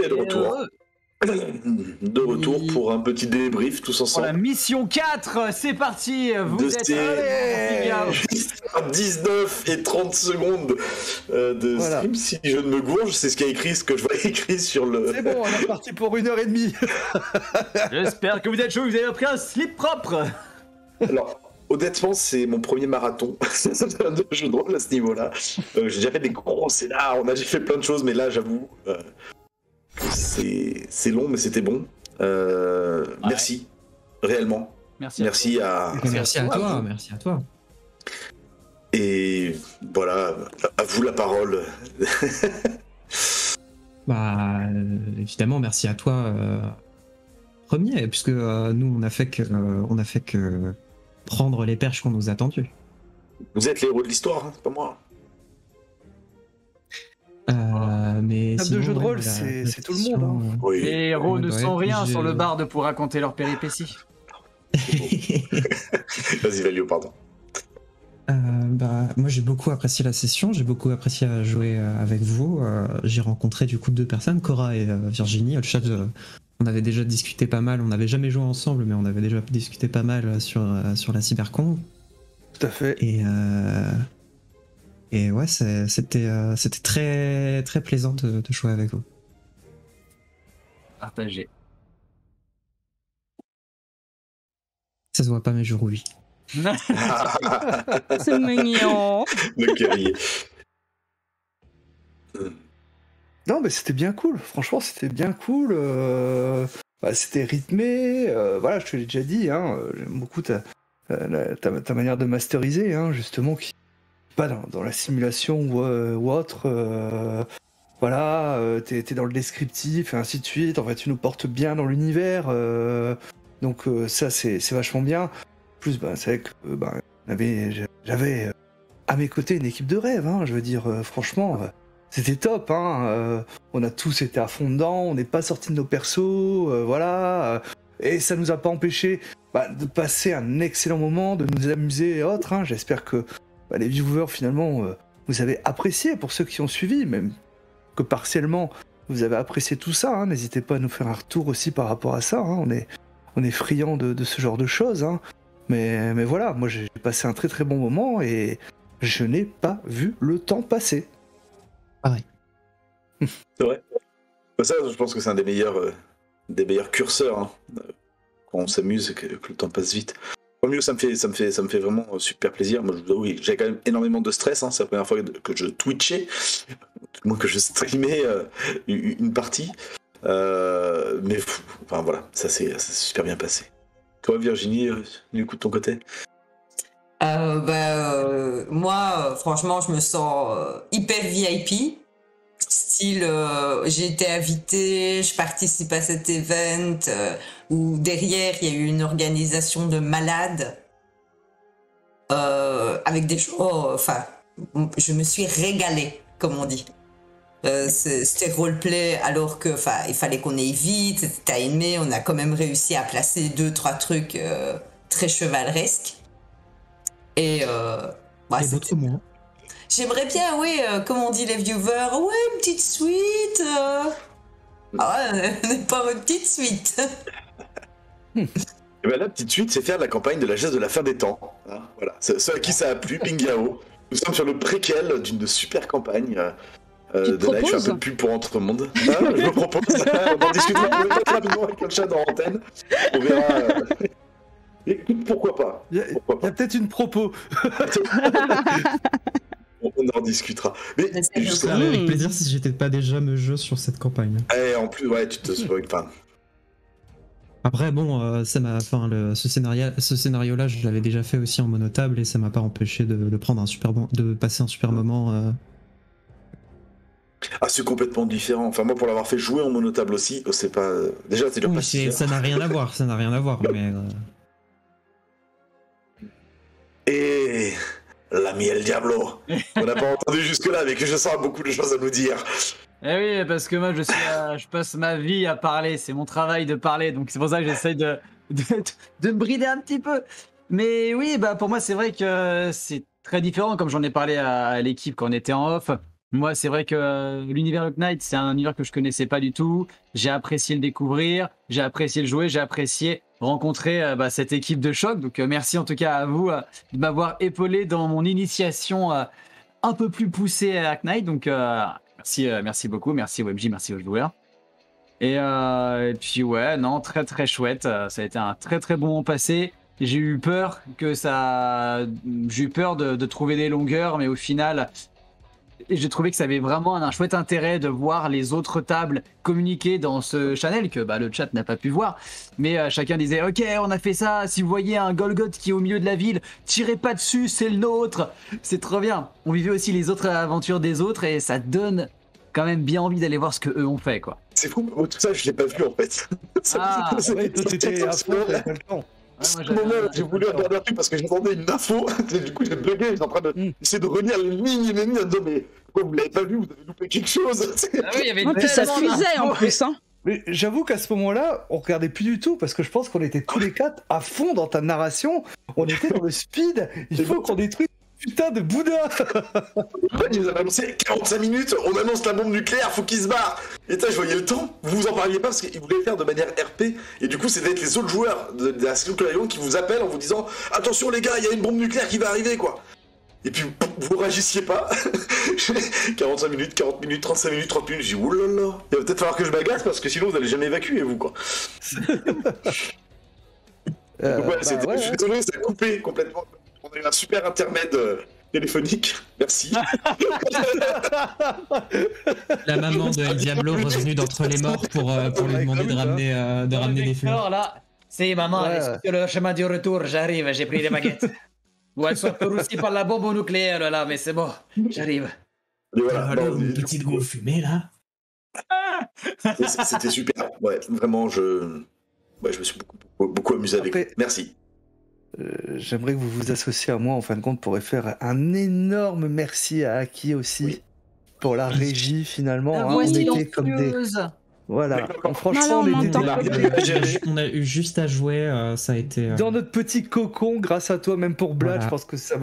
Et de retour. De retour pour un petit débrief tous Pour ensemble. la mission 4, c'est parti. Vous De êtes ces 19 et 30 secondes de stream, si je ne me gourge, c'est ce qu'il y a écrit, ce que je vois écrit sur le... C'est bon, on est parti pour 1h30. J'espère que vous êtes chaud, que vous avez pris un slip propre. Alors, honnêtement, c'est mon premier marathon de jeu de rôle à ce niveau-là. J'ai déjà fait des gros scénars, on a déjà fait plein de choses, mais là, j'avoue, c'est long, mais c'était bon. Merci, réellement. Merci à toi. Merci à toi. Et voilà, à vous la parole. Évidemment, merci à toi premier, puisque nous on a fait que prendre les perches qu'on nous a tendues. Vous êtes les héros de l'histoire, hein, c'est pas moi. Mais table de jeu de rôle, c'est tout le monde. Hein. Oui. Les héros ne sont rien sur le barde pour raconter leurs péripéties. Vas-y, Valio, pardon. Moi j'ai beaucoup apprécié la session, j'ai beaucoup apprécié à jouer avec vous. J'ai rencontré du coup 2 personnes, Cora et Virginie. Le chat, on avait déjà discuté pas mal, on n'avait jamais joué ensemble, mais on avait déjà discuté pas mal sur la Cybercon. Tout à fait. Et ouais, c'était très, très plaisant de jouer avec vous. Partagé. Ça se voit pas, mais je rouille. C'est mignon. Le guerrier. Non, mais c'était bien cool. Franchement, c'était bien cool. C'était rythmé. Voilà, je te l'ai déjà dit. Hein, j'aime beaucoup ta manière de masteriser, hein, justement, qui pas dans la simulation ou autre. Voilà, t'es dans le descriptif et ainsi de suite. En fait, tu nous portes bien dans l'univers. Donc ça, c'est vachement bien. En plus, c'est vrai que j'avais à mes côtés une équipe de rêve. Hein, je veux dire, franchement, c'était top. Hein, on a tous été à fond dedans. On n'est pas sortis de nos persos. Voilà. Et ça nous a pas empêché de passer un excellent moment, de nous amuser et autres. Hein. J'espère que les viewers, finalement, vous avez apprécié, pour ceux qui ont suivi, même que partiellement, vous avez apprécié tout ça. Hein. N'hésitez pas à nous faire un retour aussi par rapport à ça. Hein. On est friands de ce genre de choses. Hein. Mais voilà, moi j'ai passé un très très bon moment et je n'ai pas vu le temps passer. Pareil. C'est vrai. Ça, je pense que c'est un des meilleurs curseurs. Hein. Quand on s'amuse et que le temps passe vite. Au mieux, ça me fait vraiment super plaisir. Moi, oui, j'ai quand même énormément de stress. Hein. C'est la première fois que je twitchais, moins que je streamais une partie. Mais enfin voilà, ça s'est super bien passé. Toi, Virginie, du coup de ton côté? Moi, franchement, je me sens hyper VIP. Style, j'ai été invitée, je participe à cet event où derrière il y a eu une organisation de malades avec des gens. Enfin, je me suis régalée, comme on dit. C'était roleplay alors que, il fallait qu'on aille vite, c'était timé, on a quand même réussi à placer 2-3 trucs très chevaleresques. Et d'autres moins. J'aimerais bien, oui, comme on dit les viewers, ouais, une petite suite. Ah ouais, pas une petite suite. Et ben la petite suite, c'est faire la campagne de la geste de la fin des temps. Hein, voilà. Ceux à qui ça a plu, Pingao. Nous sommes sur le préquel d'une super campagne. De live, je fais un peu de pub pour Entre Monde. Je me propose. On en discutera rapidement avec le chat dans l'antenne. On verra. Écoute, pourquoi pas. Il y a peut-être une propos. On en discutera. Mais justement, avec plaisir si j'étais pas déjà me jeu sur cette campagne. Et en plus, ouais, tu te spoil pas. Après, bon, ça m'a, ce scénario-là, je l'avais déjà fait aussi en monotable et ça m'a pas empêché de prendre de passer un super moment. Ah, c'est complètement différent. Enfin, moi, pour l'avoir fait jouer en monotable aussi, c'est pas. Déjà, c'est déjà pas si. Ça n'a rien à voir, mais. Et. L'ami El Diablo. On n'a pas entendu jusque-là, mais que je sens beaucoup de choses à nous dire. Eh oui, parce que moi, je passe ma vie à parler. C'est mon travail de parler, donc c'est pour ça que j'essaye de me brider un petit peu. Mais oui, pour moi, c'est vrai que c'est très différent, comme j'en ai parlé à l'équipe quand on était en off. Moi, c'est vrai que l'univers Lock Knight, c'est un univers que je connaissais pas du tout. J'ai apprécié le découvrir, j'ai apprécié le jouer, j'ai apprécié rencontrer cette équipe de choc. Donc, merci en tout cas à vous de m'avoir épaulé dans mon initiation un peu plus poussée à Knight. Donc, merci beaucoup, merci WebJ, merci aux joueurs. Et puis ouais, non, très très chouette. Ça a été un très très bon moment passé. J'ai eu peur de trouver des longueurs, mais au final, j'ai trouvé que ça avait vraiment un chouette intérêt de voir les autres tables communiquer dans ce channel que le chat n'a pas pu voir. Mais chacun disait ok, on a fait ça. Si vous voyez un Golgoth qui est au milieu de la ville, tirez pas dessus, c'est le nôtre. C'est trop bien. On vivait aussi les autres aventures des autres et ça donne quand même bien envie d'aller voir ce que eux ont fait, quoi. C'est fou, tout ça je l'ai pas vu en fait. Ah, Ouais, toi, t'étais à fond, t'avais pas le temps. Ouais, À ce moment, j'ai voulu regarder un truc parce que j'entendais une info, et du coup j'ai bugué, j'étais en train d'essayer de relire les lignes et les lignes, en disant mais pourquoi vous l'avez pas vu, vous avez loupé quelque chose. Ah oui, il y avait Ouais, puis ça tellement fusait en d'infos. plus, hein. Mais j'avoue qu'à ce moment-là, on regardait plus du tout parce que je pense qu'on était tous les quatre à fond dans ta narration. On était dans le speed. Il faut qu'on détruise putain de Bouddha. Ils nous avaient annoncé 45 minutes, on annonce la bombe nucléaire, faut qu'ils se barrent. Et je voyais le temps, vous en parliez pas parce qu'ils voulaient le faire de manière RP. Et du coup, c'est d'être les autres joueurs de la Silk Lion qui vous appellent en vous disant attention les gars, il y a une bombe nucléaire qui va arriver quoi. Et puis vous réagissiez pas. 45 minutes, 40 minutes, 35 minutes, 30 minutes, j'ai dit oulala, il va peut-être falloir que je m'agace parce que sinon vous allez jamais évacuer vous quoi. Donc ouais, je suis désolé, ça a coupé complètement. On a eu un super intermède téléphonique, merci. La maman de El Diablo revenue d'entre les morts pour lui demander de ramener des fleurs. Là, c'est maman, Ouais. sur le chemin du retour, j'arrive, j'ai pris les baguettes. Bon, elles sont aussi par la bombe nucléaire là, mais c'est bon, j'arrive. Et voilà, Alors, non, une du petite coup, go fumée là. c'était super. Ouais, vraiment, je me suis beaucoup amusé avec Après- vous. Merci. J'aimerais que vous vous associez à moi en fin de compte pour faire un énorme merci à Aki aussi Oui. pour la régie finalement. La hein. voix On était comme des. silencieuse. Voilà. D'accord. Franchement, Non, là, on on était m'entend. des- On a eu juste à jouer, ça a été. dans notre petit cocon grâce à toi, même pour Blad. Voilà. Je pense que ça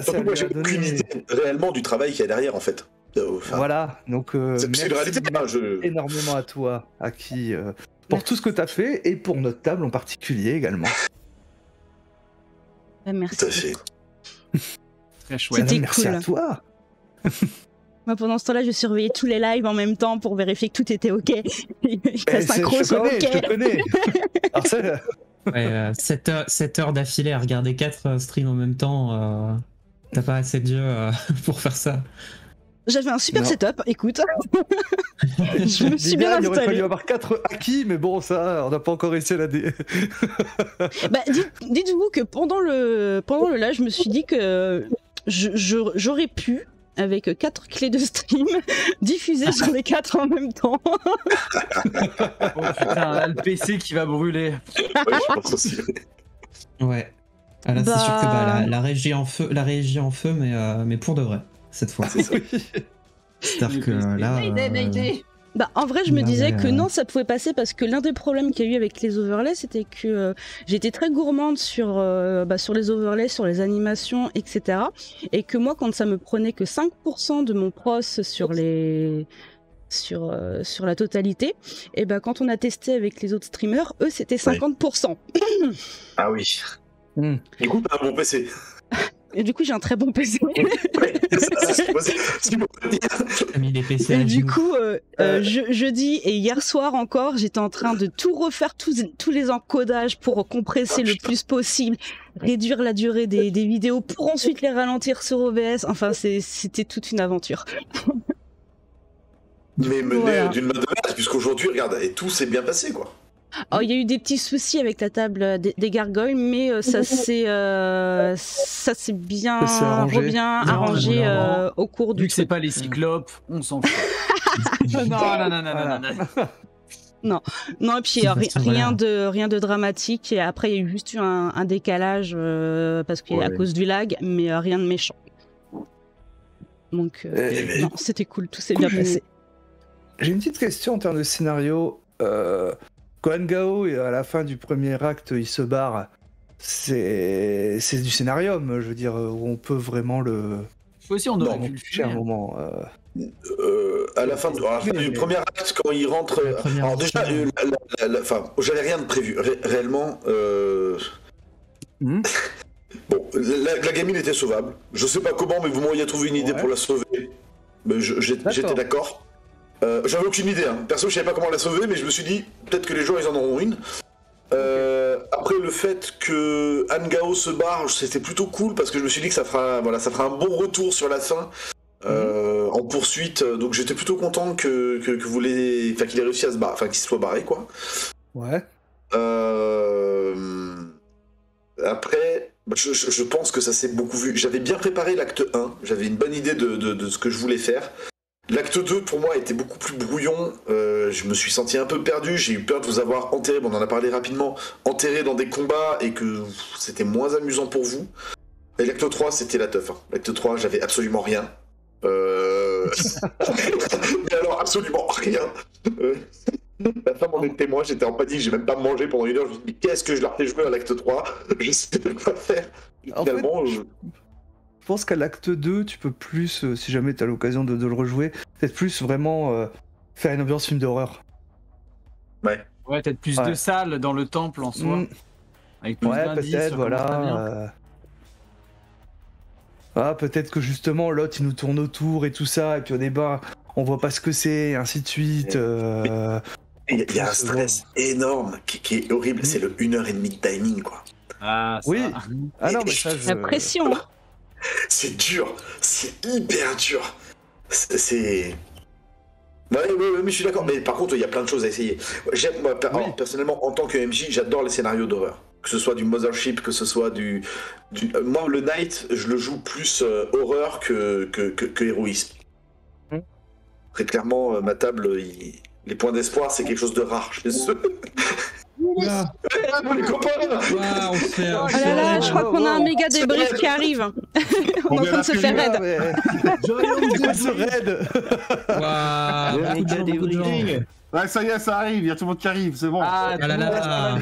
Surtout lui moi, a j'ai donné. aucune idée réellement du travail qu'il y a derrière en fait. Enfin, Voilà. Donc c'est une merci réalité. Je... énormément à toi, Aki, pour tout ce que tu as fait et pour notre table en particulier également. Merci. Tout à fait. Très chouette. C'était Merci cool. à toi. Moi, pendant ce temps-là, je surveillais tous les lives en même temps pour vérifier que tout était OK. La Eh, synchro je soit connais, je OK. te connais. Alors ça, 7 heures d'affilée à regarder 4 streams en même temps, t'as pas assez de dieu pour faire ça. J'avais un super Non. setup, écoute. Je me suis bien il aurait fallu installée. avoir 4 acquis, mais bon, ça, on n'a pas encore réussi à la dé. Bah, dites-vous que pendant le live, je me suis dit que j'aurais pu, avec 4 clés de stream, diffuser sur les 4 en même temps. Oh putain, là, le PC qui va brûler. Ouais, je pense aussi. Ouais. Ah, là, Bah- c'est sûr que la régie en feu, mais pour de vrai, cette fois. C'est-à-dire que là. Bah, en vrai, je me Bah, disais ouais, que non, ça pouvait passer parce que l'un des problèmes qu'il y a eu avec les overlays, c'était que j'étais très gourmande sur les overlays, sur les animations, etc. Et que moi, quand ça me prenait que 5% de mon pros sur la totalité, et ben quand on a testé avec les autres streamers, eux, c'était 50%. Ah oui. Hmm. Du coup, t'as un bon PC. Et du coup, j'ai un très bon PC. Ouais, c'est ce qu'il faut dire. T'as mis les PC à Et du genoux. coup, jeudi et hier soir encore, j'étais en train de tout refaire, tous les encodages pour compresser le plus possible, réduire la durée des vidéos pour ensuite les ralentir sur OBS. Enfin, c'était toute une aventure. Mais mené Voilà. d'une main de maître, puisqu'aujourd'hui, regarde, et tout s'est bien passé, quoi. Alors, il y a eu des petits soucis avec la table des gargoyles, mais ça s'est bien Ça s'est arrangé. arrangé Non, au cours du Vu que c'est truc. pas les cyclopes, on s'en fout. non. Non, et puis De toute façon, rien de dramatique. Et après, il y a eu juste eu un décalage parce qu'à Ouais. cause du lag, mais rien de méchant. Donc, Eh, non, c'était cool, tout s'est Cool. bien passé. J'ai une petite question en termes de scénario. Kohan Gao, à la fin du premier acte, il se barre. C'est du scénarium, je veux dire, où on peut vraiment le Aussi, on aurait Non, pu le j'ai un faire. moment. À la fin du premier acte, quand il rentre. La première Alors déjà, mission. j'avais rien de prévu. Réellement. Hmm. Bon, la gamine était sauvable. Je sais pas comment, mais vous m'auriez trouvé une idée Ouais. pour la sauver. Mais j'étais d'accord. J'avais aucune idée. Hein. Perso, je savais pas comment la sauver, mais je me suis dit, peut-être que les gens, ils en auront une. Après, le fait que Angao se barre, c'était plutôt cool, parce que je me suis dit que ça fera un bon retour sur la fin. En poursuite, donc j'étais plutôt content que qu'il ait réussi à se barrer, enfin qu'il se soit barré quoi. Ouais. Après, je pense que ça s'est beaucoup vu. J'avais bien préparé l'acte 1, j'avais une bonne idée de ce que je voulais faire. L'acte 2 pour moi était beaucoup plus brouillon, je me suis senti un peu perdu, j'ai eu peur de vous avoir enterré, bon, on en a parlé rapidement, enterré dans des combats et que c'était moins amusant pour vous. Et l'acte 3 c'était la teuf. Hein. L'acte 3 j'avais absolument rien. Mais alors absolument rien. La femme en est témoin, j'étais en panique, j'ai même pas mangé pendant une heure, je me suis dit qu'est-ce que je leur fais jouer à l'acte 3, je sais pas quoi faire. Et En finalement, Je pense qu'à l'acte 2, tu peux plus, si jamais tu as l'occasion de le rejouer, peut-être plus vraiment faire une ambiance film d'horreur. ouais. Ouais, peut-être plus Ouais. de salles dans le temple en soi. Mm. Avec plus Ouais, d'indices peut-être, sur comment ça vient. voilà. Ah, peut-être que justement, l'autre, il nous tourne autour et tout ça, et puis au départ, on voit pas ce que c'est, et ainsi de suite. Il y a un stress énorme qui est horrible, c'est le 1h30 de timing quoi. Ah, ça. Oui. Ah non, mais ça, La pression. C'est dur, c'est hyper dur. C'est. Ouais, mais je suis d'accord. Mais par contre, il y a plein de choses à essayer. J'aime, moi, personnellement, en tant que MJ, j'adore les scénarios d'horreur. Que ce soit du Mothership, que ce soit du... Moi, le Night, je le joue plus horreur que héroïsme. Très clairement, ma table, les points d'espoir, c'est quelque chose de rare chez eux. Oula. Les copains Waouh, on se fait. Oh là là, je crois qu'on a un méga débrief qui arrive. On est en train de se faire raid. C'est quoi ce raid? Waouh, beaucoup de gens. Ouais, ça y est, ça arrive, il y a tout le monde qui arrive, c'est bon. Ah, Ah là là.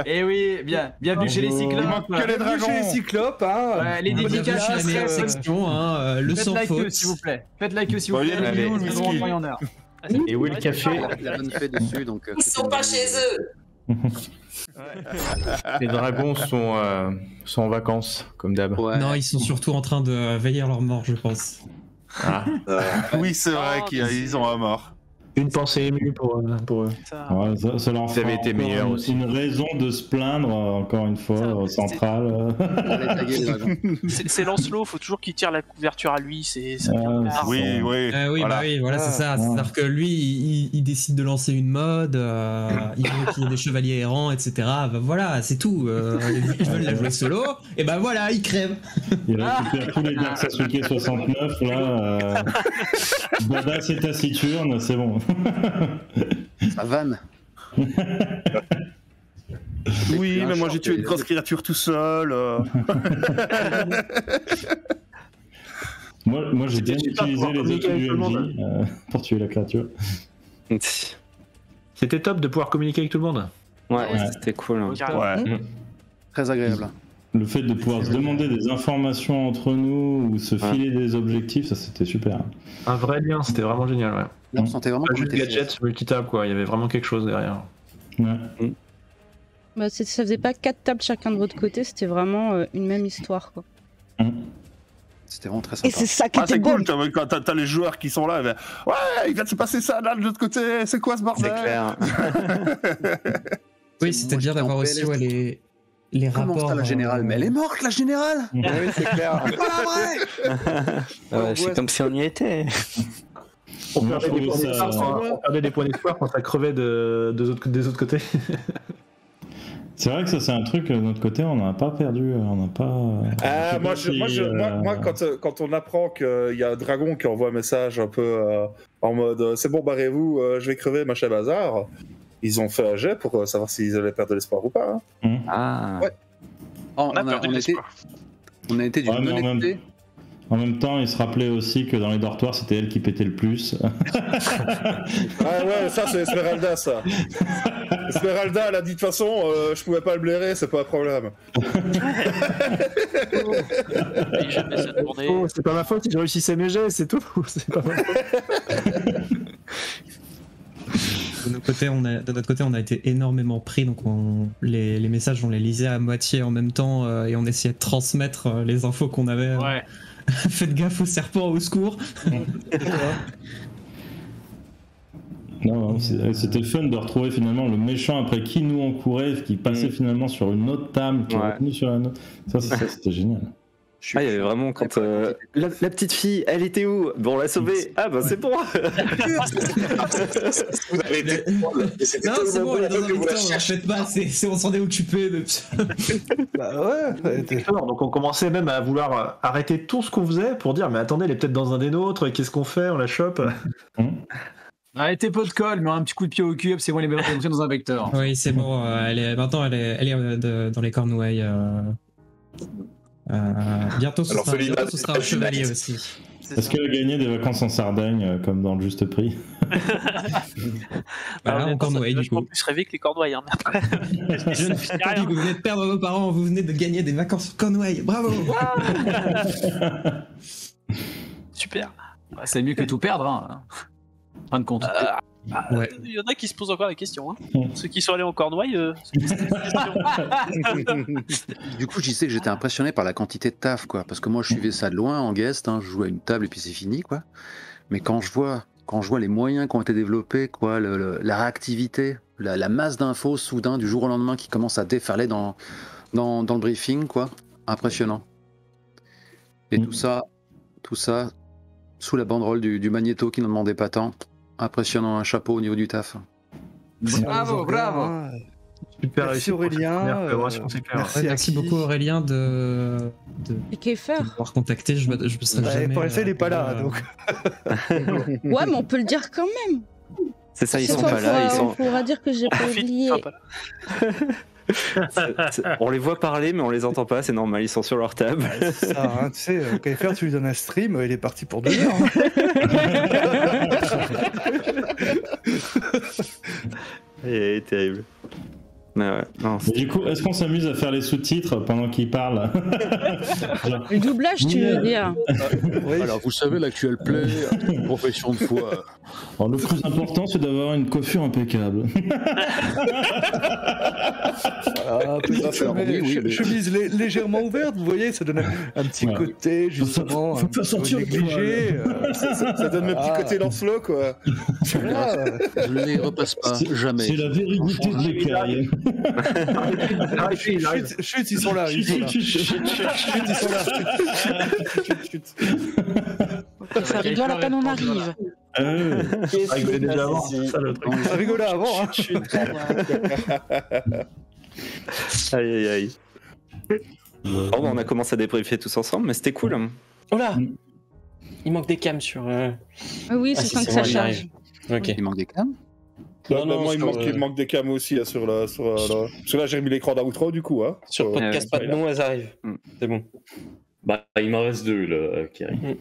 Et oui, bienvenue chez les Il cyclopes. manque que les Bienvenue chez les dragons. cyclopes, hein. Ouais, les On va dédicaces, chez la meilleure section, hein, le Faites sans la queue, faute. s'il vous plaît. Faites la queue, s'il vous Bon, plaît. il y a Allez. le Ils auront en heure. Et où est le café? Il y a bonne fée dessus, donc. Ils sont pas chez eux. Les dragons sont en vacances, comme d'hab. Ouais. Non, ils sont surtout en train de veiller à leur mort, je pense. Ah. Oui, c'est vrai qu'ils ont un mort. Une pensée émue pour eux. Ouais, ça leur Vous avez fera été encore meilleurs aussi. une raison de se plaindre, encore une fois, au central. On les taguer, les dragons. C'est Lancelot, faut toujours qu'il tire la couverture à lui, ça Ah, vient tard. Oui, oui. Oui, voilà. bah oui, voilà, c'est ça. Ouais. C'est-à-dire que lui, il décide de lancer une mode, il veut qu'il y ait des chevaliers errants, etc. Bah voilà, c'est tout. Ils veulent la jouer solo, et bah voilà, ils crèvent. Il récupère tous les Dark Sasuke 69, là. Bada, c'est taciturne, c'est bon. Ça vanne. Oui, mais moi j'ai tué une grosse créature tout seul. Moi j'ai bien C'était super utilisé pour les outils communiquer du avec tout le MJ pour tuer la créature. C'était top de pouvoir communiquer avec tout le monde. Ouais, c'était cool. Hein. Ouais. Très agréable. Le fait de pouvoir se demander des informations entre nous ou se filer des objectifs, ça c'était super. Un vrai lien, c'était vraiment génial. Ouais. Là, on sentait vraiment Pas qu'on juste était gadget, multitable, quoi. Il y avait vraiment quelque chose derrière. Ouais. Bah, ça faisait pas 4 tables chacun de votre côté, c'était vraiment une même histoire, quoi. C'était vraiment très sympa. Et c'est ça qui Ah, était c'est beau. cool, quand t'as les joueurs qui sont là, ben, ouais, il vient de se passer ça là de l'autre côté, c'est quoi ce bordel? C'est clair. Oui, c'était Moi, bien j'étais d'avoir en aussi PLS. les Comment rapports. ça, la générale? Mais elle est morte, la générale! Oui, c'est clair. Ouais, c'est comme si on y était. On Moi, je perdait des trouvais points ça- d'espoir, on perdait des points d'espoir quand ça crevait des autres côtés. C'est vrai que ça c'est un truc de notre côté, on n'a pas perdu, on n'a pas. Ah, moi, quand on apprend qu'il y a un dragon qui envoie un message un peu en mode c'est bon, barrez-vous, je vais crever, machin bazar, ils ont fait un jet pour savoir s'ils allaient perdre l'espoir ou pas. Hein. Ah. Ouais. Oh, On a perdu de l'espoir. on a été d'une Ouais, mais en honnêteté. En même temps, il se rappelait aussi que dans les dortoirs, c'était elle qui pétait le plus. Ah ouais, ça c'est Esmeralda, ça. Esmeralda, elle a dit de toute façon, je pouvais pas le blairer, c'est pas un problème. Oh, c'est pas ma faute si je réussissais mes jets, c'est tout. C'est pas ma faute. De notre côté, on a été énormément pris, donc les messages, on les lisait à moitié en même temps et on essayait de transmettre les infos qu'on avait. Ouais. Faites gaffe aux serpents, au secours. Non, c'était fun de retrouver finalement le méchant après qui nous on courait, qui passait finalement sur une autre table, qui est revenu sur la nôtre. Ça, c'était génial. Ah, il y avait vraiment quand la petite fille, elle était où? Bon, on l'a sauvée. Ah bah c'est bon. Vous avez été... Non, c'est bon, elle est dans un vecteur, en fait pas, on s'en est occupé depuis. Bah ouais. Donc on commençait même à vouloir arrêter tout ce qu'on faisait pour dire mais attendez, elle est peut-être dans un des nôtres, qu'est-ce qu'on fait? On la chope. Arrêtez pas de colle, mais un petit coup de pied au cul, c'est bon, elle est entrée dans un vecteur. Oui, c'est bon, maintenant elle est dans les cornouailles. Bientôt ce sera un chevalier aussi. Est-ce qu'elle a gagné des vacances en Sardaigne comme dans le juste prix? Voilà, en cornouailles du coup. Plus rêver que les cornouailles. Hein, mais après... Je ne fais rien. Vous venez de perdre vos parents, vous venez de gagner des vacances en cornouailles. Bravo. Super. Bah, c'est mieux que tout perdre, hein. Fin de compte. Ouais. Il y en a qui se posent encore la question. Hein. Ceux qui sont allés en Cornouailles. Du coup, je disais que j'étais impressionné par la quantité de taf, quoi. Parce que moi, je suivais ça de loin en guest. Hein, je jouais à une table et puis c'est fini, quoi. Mais quand je vois les moyens qui ont été développés, quoi, la réactivité, la masse d'infos soudain du jour au lendemain qui commence à déferler dans le briefing, quoi. Impressionnant. Et tout ça sous la banderole du Magnéto qui n'en demandait pas tant. Impressionnant, un chapeau au niveau du taf. Bravo. Super Merci Aurélien. Merci beaucoup Aurélien de m'avoir contacté. Je me serais jamais. Pour l'instant, il n'est pas là, donc. Ouais, mais on peut le dire quand même. C'est ça, ils sont pas là. On pourra dire que j'ai pas oublié. On les voit parler, mais on les entend pas, c'est normal, ils sont sur leur table. Ouais, c'est ça, hein, tu sais, KFR, tu lui donnes un stream, il est parti pour 2 heures. Il est terrible. Mais ouais, non, du coup, est-ce qu'on s'amuse à faire les sous-titres pendant qu'ils parlent? Le doublage, tu veux dire? Oui. Alors, vous savez, l'actuel play, une profession de foi. Alors, le plus important, c'est d'avoir une coiffure impeccable. Chemise légèrement ouverte, vous voyez, ça donne un petit côté, justement, faut pas sortir négligé. Ça donne le petit côté Lancelot, quoi. Je ne les repasse pas, jamais. C'est la vérité de l'écaille. Chut, ils sont là. Ça rigole à peine on arrive. Ça rigolait déjà avant. Ça rigolait avant. Aïe. Oh, on a commencé à débriefer tous ensemble, mais c'était cool. Oh là, il manque des cams sur. Oui, c'est sans que ça charge. Ok. Il manque des cams. Non, il manque des cams aussi là, sur la... Parce que là, j'ai remis l'écran d'outro du coup. Hein, sur podcast pas de nom, elles arrivent. C'est bon. Bah, il m'en reste 2 là, qui arrivent.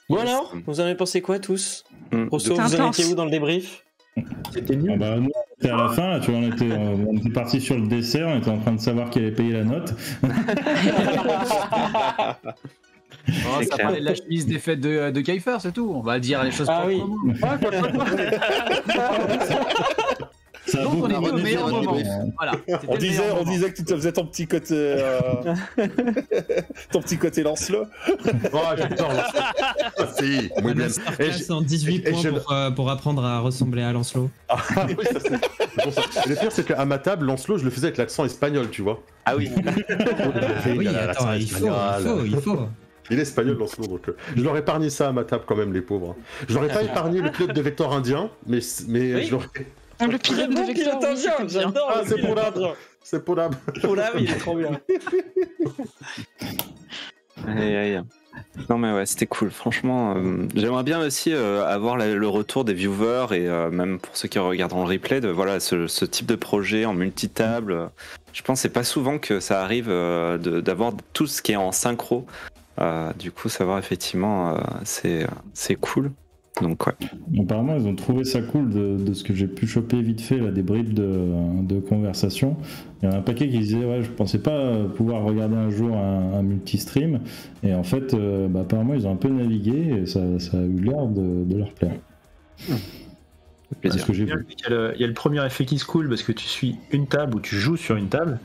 Bon alors, vous en avez pensé quoi tous? Rosso, vous en étiez où dans le débrief? C'était nul. Bah, nous, on était à la fin, là, tu vois, on était parti sur le dessert, on était en train de savoir qui allait payer la note. Oh, ça parlait de la chemise des fêtes de Kiefer, c'est tout. On va dire les choses proprement. Donc on est au meilleur moment. Voilà. On disait que tu te faisais ton petit côté Lancelot. Oh, j'adore Lancelot. Si, muy bien. En 18 points pour apprendre à ressembler à Lancelot. Ah oui, ça c'est bon ça. Le pire c'est qu'à ma table, Lancelot, je le faisais avec l'accent espagnol, tu vois. Ah oui. Oui, attends, il faut. Il est espagnol, Lancelot, donc je leur ai épargné ça à ma table quand même, les pauvres. Je leur ai pas épargné le pilote de Vector indien, mais je leur ai... Le pilote de Vector indien, j'adore. Ah, c'est Polab. C'est Polab. Polab, il est trop bien. Aïe. Non mais ouais, c'était cool, franchement. J'aimerais bien aussi avoir le retour des viewers et même pour ceux qui regarderont le replay, de voilà ce type de projet en multitable. Je pense que c'est pas souvent que ça arrive d'avoir tout ce qui est en synchro. Du coup, savoir effectivement, c'est cool. Donc, ouais. Apparemment, ils ont trouvé ça cool de ce que j'ai pu choper vite fait, là, des bribes de conversation. Il y en a un paquet qui disait ouais, je pensais pas pouvoir regarder un jour un multi-stream. Et en fait, apparemment, ils ont un peu navigué et ça a eu l'air de leur plaire. Plaisir. Il y a le premier effet qui se coule parce que tu suis une table ou tu joues sur une table.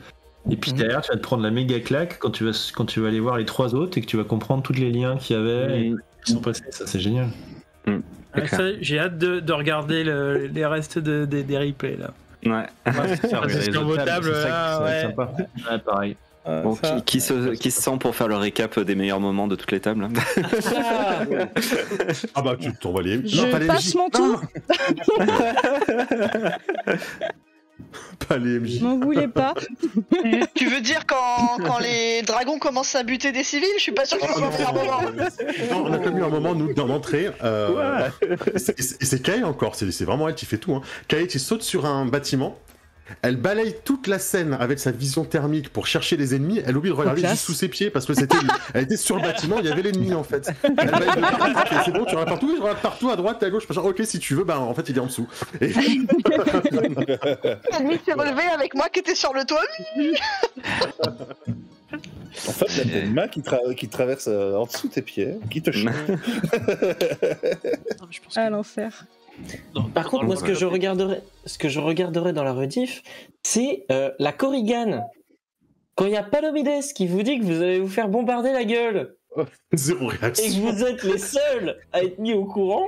Et puis derrière, tu vas te prendre la méga claque quand tu vas aller voir les 3 autres et que tu vas comprendre tous les liens qu'il y avait et qui sont passés. Ça, c'est génial. J'ai hâte de regarder les restes des replays là. Ouais. C'est sur vos tables là, ouais. Sympa. Ouais, pareil. Bon, qui se sent pour faire le récap des meilleurs moments de toutes les tables? Ah bah tu t'envoies les... Je passe mon tour. Pas les MJ. M'en voulez pas. Tu veux dire quand les dragons commencent à buter des civils? Je suis pas sûr que ce soit le meilleur moment. Non, on a connu un moment, nous, dans l'entrée. C'est Kae encore, c'est vraiment elle qui fait tout. Hein. Kae qui saute sur un bâtiment. Elle balaye toute la scène avec sa vision thermique pour chercher les ennemis. Elle oublie de regarder juste sous ses pieds parce que elle était sur le bâtiment, il y avait l'ennemi en fait. Elle balaye de partout. Okay, c'est bon, tu regardes partout, je regarde partout, à droite, à gauche. Ok, si tu veux, en fait, il est en dessous. Et... L'ennemi s'est relevé avec moi qui était sur le toit. En fait, il y a une main qui traverse en dessous tes pieds, qui te choque. À l'enfer. Par contre, moi, ce que je regarderais dans la rediff, c'est la Korrigan. Quand il y a Palomides qui vous dit que vous allez vous faire bombarder la gueule, zéro réaction, et que vous êtes les seuls à être mis au courant,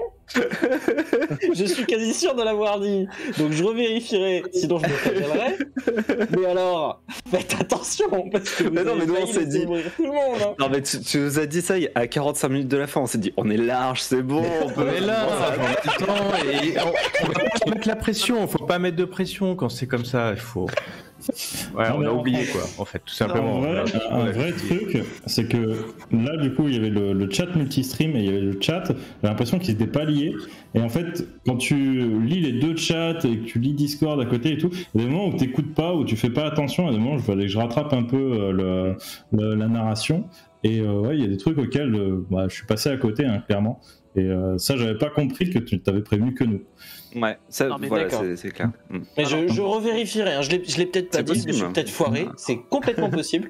je suis quasi sûr de l'avoir dit. Donc je revérifierai, sinon je me rappellerai. Mais alors, faites attention, parce que mais nous on s'est dit... tout le monde. Hein. Non mais tu nous as dit ça à 45 minutes de la fin, on s'est dit on est large, c'est bon, on peut mettre là, on va pas mettre la pression, faut pas mettre de pression quand c'est comme ça, il faut... Ouais, on a oublié quoi, en fait, tout simplement. Un vrai truc, c'est que là, du coup, il y avait le chat multistream et il y avait le chat. J'ai l'impression qu'ils n'étaient pas liés. Et en fait, quand tu lis les deux chats et que tu lis Discord à côté et tout, il y a des moments où tu n'écoutes pas, où tu fais pas attention. Il y a des moments où il fallait que je rattrape un peu la narration. Et il y a des trucs auxquels je suis passé à côté, hein, clairement. Et ça, j'avais pas compris que tu t'avais prévenu que nous. Ouais, ça, voilà, c'est clair. Mais je revérifierai, hein. Je l'ai peut-être pas dit, je suis peut-être foiré, c'est complètement possible.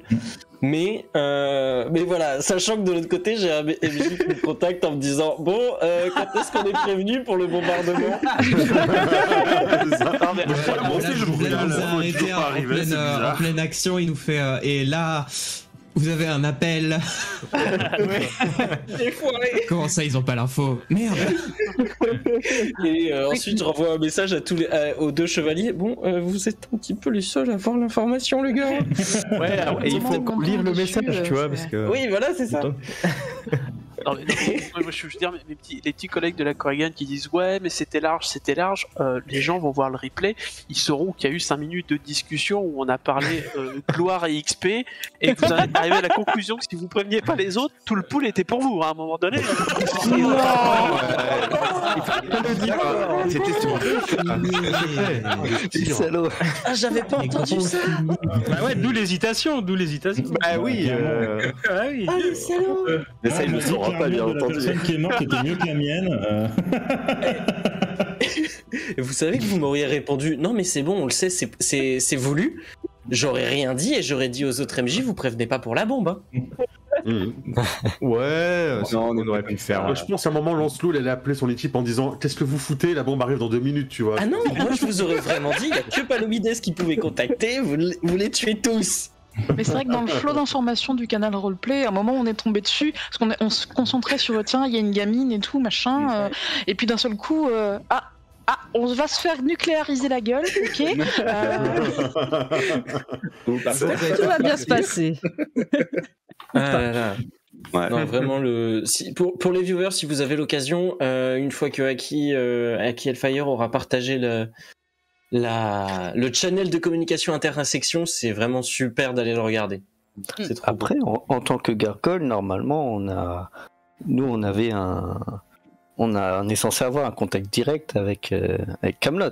Mais voilà, sachant que de l'autre côté, j'ai un MJ qui me contacte en me disant bon, quand est-ce qu'on est prévenu pour le bombardement? Moi aussi, je vous arrêté en pleine action, il nous fait et là. Vous avez un appel. Comment ça, ils ont pas l'info? Merde. Et ensuite, je renvoie un message aux deux chevaliers. Bon, vous êtes un petit peu les seuls à avoir l'information, les gars. Ouais, alors, et il faut lire le message, tu vois, parce que. Oui, voilà, c'est ça. Non, moi, je veux dire, les petits collègues de la Korrigan qui disent ouais, mais c'était large. Les gens vont voir le replay, ils sauront qu'il y a eu 5 minutes de discussion où on a parlé gloire et XP, et que vous en êtes arrivé à la conclusion que si vous préveniez pas les autres, tout le pool était pour vous, hein, à un moment donné. C'était sur salaud. Ah, j'avais pas entendu ça. Bah ouais, d'où l'hésitation. Bah oui. Ah, les salauds. Mais ça, il le saura pas, bien entendu. La personne qui est morte était mieux que la mienne. Vous savez que vous m'auriez répondu non mais c'est bon, on le sait, c'est voulu. J'aurais rien dit et j'aurais dit aux autres MJ vous prévenez pas pour la bombe. Hein. Ouais, non, on aurait pu le faire. Je pense qu'à un moment, Lancelot, elle a appelé son équipe en disant qu'est-ce que vous foutez, la bombe arrive dans 2 minutes, tu vois. Ah non, moi je vous aurais vraiment dit, il n'y a que Palomides qui pouvait contacter, vous les tuez tous. Mais c'est vrai que dans le flot d'informations du canal roleplay, à un moment on est tombé dessus, parce qu'on se concentrait sur tiens, il y a une gamine et tout, machin, et puis d'un seul coup, on va se faire nucléariser la gueule, ok. Tout va bien se passer. Ouais. Non, vraiment, pour les viewers, si vous avez l'occasion, une fois que Aki Hellfire aura partagé le channel de communication intersection, c'est vraiment super d'aller le regarder. C'est trop Après, en tant que Gargoyle, normalement, on avait on est censé avoir un contact direct avec Camelot.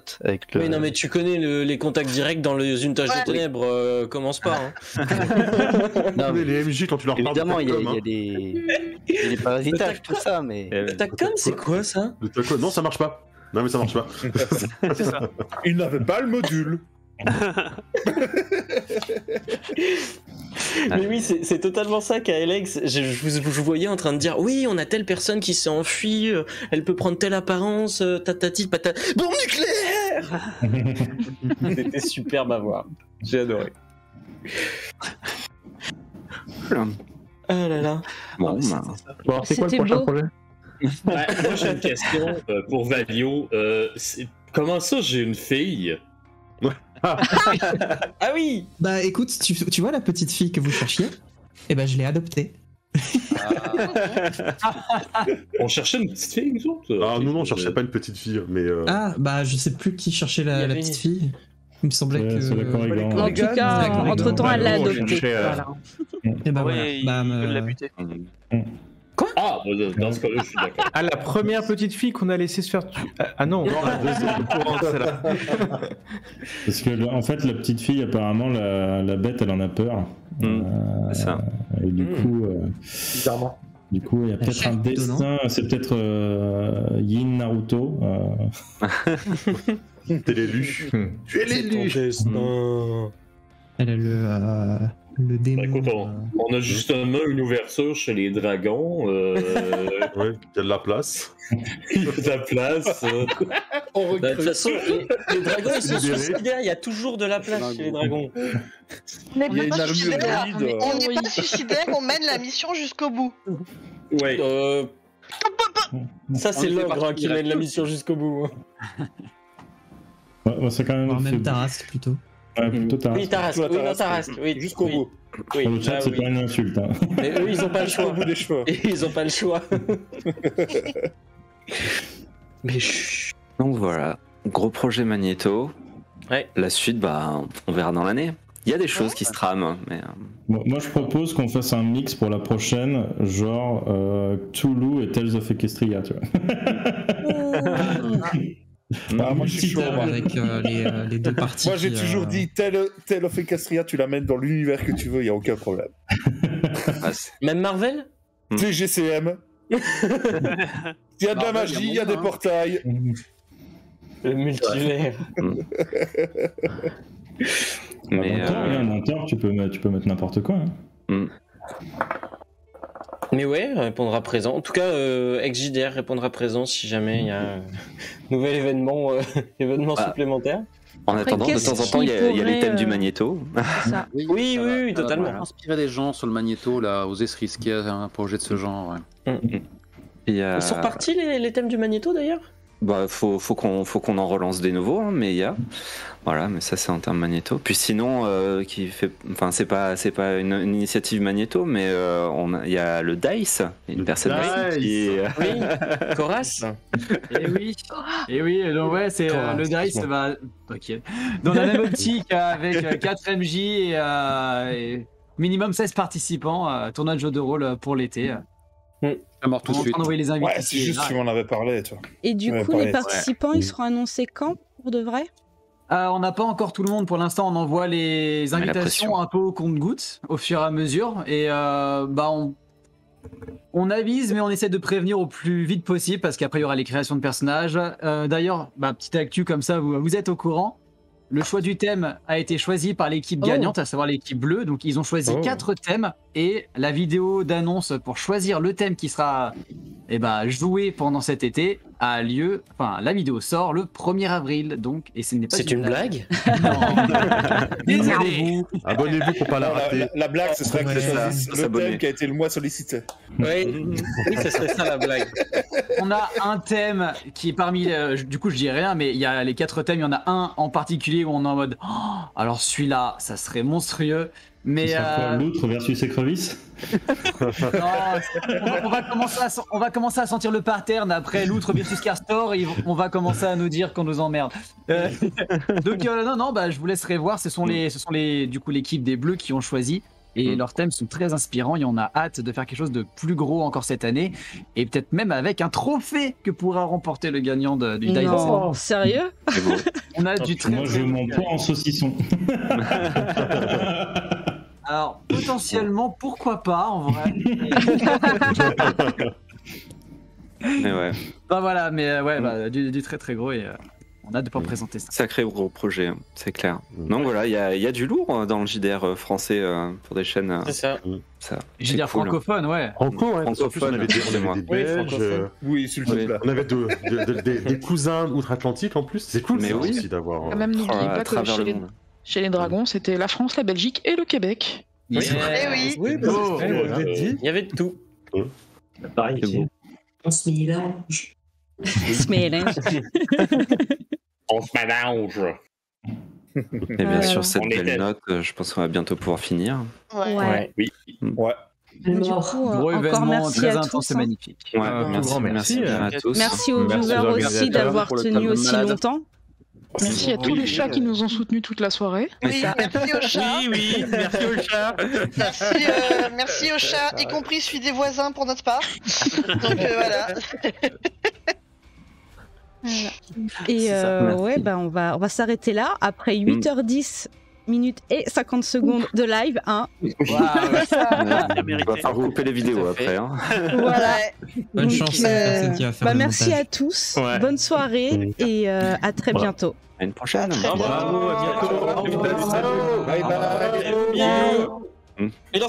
Oui, non, mais tu connais les contacts directs dans les Une Tâche de Ténèbres, commence pas. Hein. Non, mais les MJ, quand tu leur parles évidemment, il y de a des parasitages, tout ça, mais... Le Tacom, c'est quoi ça? Le Tacom, non, ça marche pas. Non, mais ça marche pas. C'est ça. Il n'avait pas le module. Mais oui, c'est totalement ça qu'Alex. Je vous voyais en train de dire oui, on a telle personne qui s'est enfuie, elle peut prendre telle apparence, tatati patata. Bombe nucléaire. C'était superbe à voir. J'ai adoré. Ah là là. Bon, c'est quoi le prochain projet? Prochaine question pour Valio. Comment ça, j'ai une fille? Ah oui. Bah écoute, tu vois la petite fille que vous cherchiez? Eh ben je l'ai adoptée. On cherchait une petite fille, nous autres? Ah non, on cherchait pas une petite fille, mais... Ah, bah je sais plus qui cherchait la petite fille. Il me semblait que... C'est la Corrigan. En tout cas, entre-temps, elle l'a adoptée. Voilà. Et bah Ouais, voilà. il l'a buté. Quoi? Ah, dans ce cas-là, je suis d'accord. Ah, la première petite fille qu'on a laissé se faire tuer. Ah non, la deuxième. Celle-là. Parce que en fait, la petite fille, apparemment, la bête, elle en a peur. C'est ça. Et du coup, Bizarrement. du coup, il y a peut-être un destin. C'est peut-être Yin Naruto. T'es l'élu. Tu es l'élu. Elle a le démon. Bah, écoute, on a justement une ouverture chez les dragons. Ouais, il y a de la place. Il y a de la place. Bah, de toute façon, les dragons ils sont suicidaires, il y a toujours de la place chez les dragons. On n'est Il y a une pas armure suicidaire, vide. on n'est pas suicidaire, on mène la mission jusqu'au bout. Ouais. Ça c'est On est l'ogre parti qui mène la mission jusqu'au bout. Ouais, c'est quand même. Voire même Tarasque plutôt. Ouais, plutôt Tarasque. Oui, Tarasque, oui, non, Tarasque, oui, Jusqu'au bout. Oui, Sur le chat, c'est pas une insulte. Hein. Mais eux, ils ont pas le choix. Au bout des cheveux. Et ils ont pas le choix. Mais donc voilà, gros projet Magneto. Ouais. La suite, bah, on verra dans l'année. Il y a des choses qui se trament, mais... Moi, je propose qu'on fasse un mix pour la prochaine, genre Cthulhu et Tales of Equestria, tu vois. Moi, je suis chaud. Avec les deux parties. Moi, j'ai toujours dit, Tale of Equestria, tu l'amènes dans l'univers que tu veux, il n'y a aucun problème. Même Marvel? TGCM. Il y a de la magie, il y a des portails. Le multivers. Mais en Thor, tu peux mettre n'importe quoi. Hein. Mais ouais, répondra présent. En tout cas, XJDR répondra présent si jamais il y a un nouvel événement, supplémentaire. En attendant, de temps en temps, il y a les thèmes du Magneto. Oui, totalement. Inspirer des gens sur le Magneto, là, oser se risquer à un projet de ce genre. Ouais. Ils sont partis les thèmes du Magneto d'ailleurs? Bah, faut qu'on en relance des nouveaux, hein, mais il y a. Voilà, mais ça c'est en termes Magneto. Puis sinon, c'est pas une initiative Magneto, mais il y a le DICE, une personne qui est... Oui, Coras. Et oui, donc ouais, c'est le DICE va dans la même optique avec 4 MJ et minimum 16 participants, tournoi de jeu de rôle pour l'été. Mort tout de suite. Les invités. Ouais, c'est juste, tu m'en avais parlé, toi. Et du coup, les participants, ils seront annoncés quand, pour de vrai? On n'a pas encore tout le monde pour l'instant, on envoie les invitations un peu au compte-gouttes au fur et à mesure et on avise mais on essaie de prévenir au plus vite possible parce qu'après il y aura les créations de personnages. D'ailleurs, petite actu comme ça, vous êtes au courant. Le choix du thème a été choisi par l'équipe gagnante, à savoir l'équipe bleue. Donc ils ont choisi 4 thèmes et la vidéo d'annonce pour choisir le thème qui sera joué pendant cet été a lieu. Enfin, la vidéo sort le 1er avril. Donc, et ce n'est pas. C'est une blague? Non. Désolé. Abonnez-vous pour pas la rater. La blague, ce serait que je choisisse le thème qui a été le moins sollicité. Oui, ce serait ça la blague. On a un thème qui est parmi. Du coup, je dis rien, mais il y a les 4 thèmes. Il y en a un en particulier où on est en mode. Alors celui-là, ça serait monstrueux. Mais l'autre versus écrevisse. On va commencer à sentir le pattern après l'outre versus Castor. On va commencer à nous dire qu'on nous emmerde. Donc je vous laisserai voir. Ce sont les du coup l'équipe des Bleus qui ont choisi. Et leurs thèmes sont très inspirants et on a hâte de faire quelque chose de plus gros encore cette année. Et peut-être même avec un trophée que pourra remporter le gagnant du Die. Non, sérieux? On a du très Moi, je veux mon poids en saucisson. Alors, potentiellement, pourquoi pas, en vrai. Mais ouais. Bah voilà, mais du très très gros et on a hâte de pouvoir présenter ça. Sacré gros projet, c'est clair. Donc voilà, il y a du lourd dans le JDR français pour des chaînes. C'est ça. JDR cool. francophone, ouais. Franco, ouais. Francophone, On avait des Belges. Oui, s'il te plaît. On avait des cousins outre-Atlantique en plus. C'est cool Mais ça oui. aussi d'avoir. Quand même, n'oubliez pas que travers le monde. chez les Dragons, c'était la France, la Belgique et le Québec. Eh oui. Oui, bah, c'est ce que je l'ai dit. Il y avait de tout. Pareil C'est ici. beau. On se mélange. Se mélange. On se mélange. Et bien sûr, cette On belle était- note, je pense qu'on va bientôt pouvoir finir. Ouais. Oui. Ouais. Du coup, Gros encore événement, merci très à intense tous. et hein. magnifique. Ouais, grand merci à tous. Merci aux Merci aux viewers aussi organisateurs d'avoir pour le tenu table de aussi malade. longtemps. Merci à tous les chats qui nous ont soutenus toute la soirée. Oui, merci au chat. Oui, merci au chat. Merci au chat, y compris celui des voisins pour notre part. Donc voilà. Et ça. ouais, bah on va s'arrêter là après 8h10 minutes et 50 secondes de live. Hein. On va falloir couper les vidéos après. Hein. Voilà. Bonne Donc, chance à la personne qui va faire le merci montage. à tous. Ouais. Bonne soirée et à très bientôt. À une prochaine. Très Bravo, à bientôt. Bye bye. Et